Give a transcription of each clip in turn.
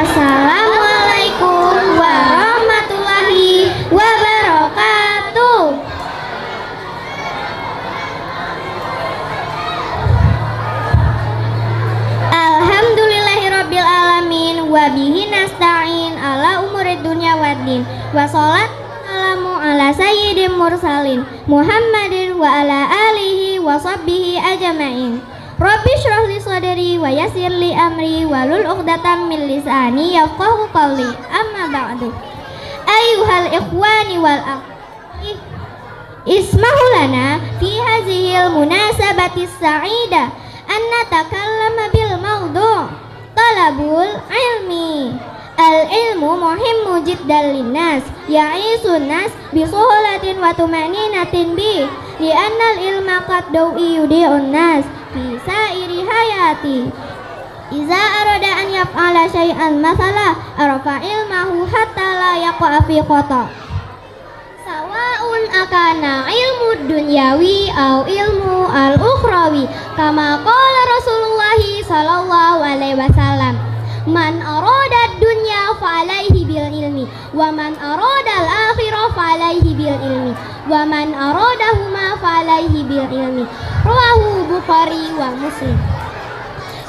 Wassalamualaikum warahmatullahi wabarakatuh. Alhamdulillahirabbil alamin wa bihi nasta'in ala umurid dunya waddin. Wassalamu ala sayyidil mursalin Muhammadin wa ala alihi wa sahbihi ajma'in. Rabbi shrah li sadri wa yassir li amri walul 'uqdatam min lisani yafqahu qawli. Amma ba'du. Ayyuhal ikhwani wal akhwati, ismahu lana fi hadhil munasabati sa'idah an natakallama bil mawdu' talabul ilmi. Al-ilmu muhimmu jiddan linnas ya'isun nas bi suhulatin wa tumaninatin bi li'anna al-ilma qad dawi yudi'un nas fi sa'iri hayati. Iza arada an yaf'ala syai'an masalah arafa ilmahu hatta la yaqa fi khata. Sawa'un akana ilmu dunyawi au ilmu al-ukhrawi kama qala Rasulullah sallallahu alaihi wasallam, man arada dunya fa alaihi bil ilmi wa man arada al-akhirah fa alaihi bil ilmi wa man aradahuma fa alaihi bil ilmi. Rawahu Bukhari wa Muslim.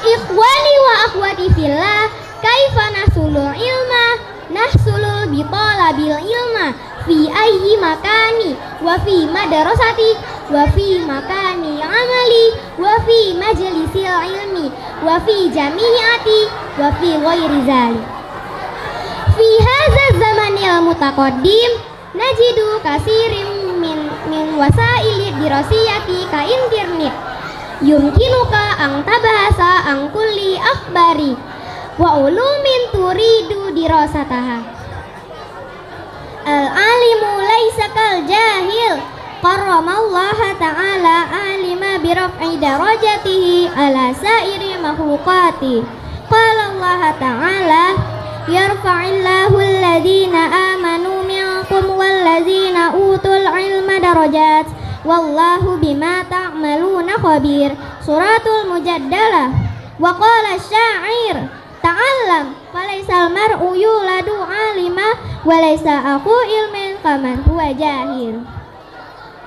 Ikhwani wa akhwati fillah, kaifa nahsulul ilma? Nahsulul bi talabil ilma fi ayyi makani wa fi madrasati wa fi makani amali wa fi majlisil ilmi wa fi jami'ati wa fi ghairi zalik. Fi hadza zamanil mutaqaddim najidu kasirin min wasaili dirasiyati ka internet yumkinuka ang tabahasa ang kulli akhbari wa ulumin turidu dirasataha. Al-alimu laysa kal jahil karramallaha ta'ala alima biraf'i darajatihi ala sairi makhlukati. Qala Allah ta'ala, yarfa'illahu alladhina amanu minkum walladhina utul ilma darajat wallahu bima ta'maluna khabir. Suratul Mujaddalah. Wa qala syair, ta'allam falaisal mar'u yuladu alima walaysa aku ilmin kaman huwa jahil.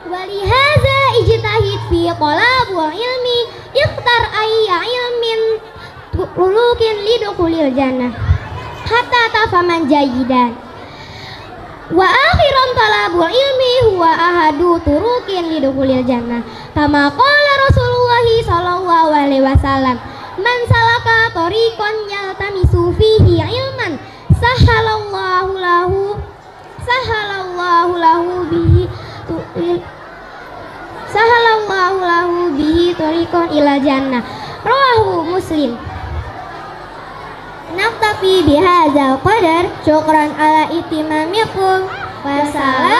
Walihaza ijtahid fi talabul ilmi ikhtar ayya ilmin tulukin lidukulil jannah hatta tafaman jayidan. Wa akhiran talabul ilmi huwa ahadu turukin lidukulil jannah kama qala Rasulullah sallallahu alaihi wasallam, man salaka tariqan yaltamisu fihi ilman sahalallahu lahu bihi tariqan ila jannah. Rawahu Muslim. Naktafi bihadzal qadar, syukran ala itimamikum. Wassalam.